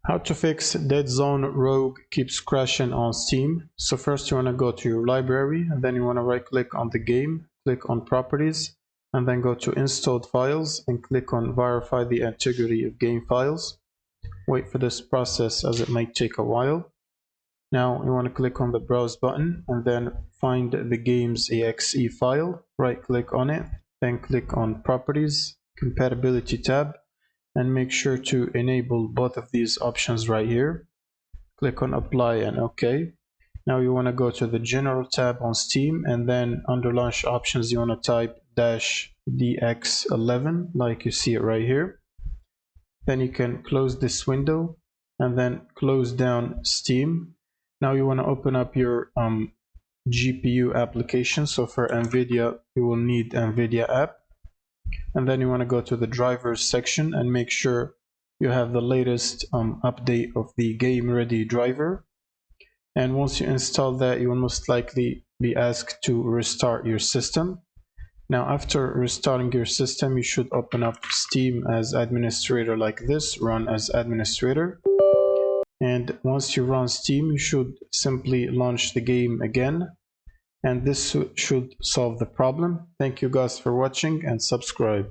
How to fix Deadzone Rogue keeps crashing on Steam. So first you want to go to your library, and then you want to right click on the game, click on properties, and then go to installed files and click on verify the integrity of game files. Wait for this process as it might take a while. Now you want to click on the browse button and then find the game's exe file, right click on it, then click on properties, compatibility tab, and make sure to enable both of these options right here. Click on apply and OK. Now you want to go to the general tab on Steam, and then under launch options you want to type -DX11 like you see it right here. Then you can close this window and then close down Steam. Now you want to open up your GPU application. So for NVIDIA you will need NVIDIA app. And then you want to go to the drivers section and make sure you have the latest update of the game ready driver. And once you install that, you will most likely be asked to restart your system. Now after restarting your system, you should open up Steam as administrator like this, run as administrator. And once you run Steam, you should simply launch the game again. And this should solve the problem. Thank you guys for watching and subscribe.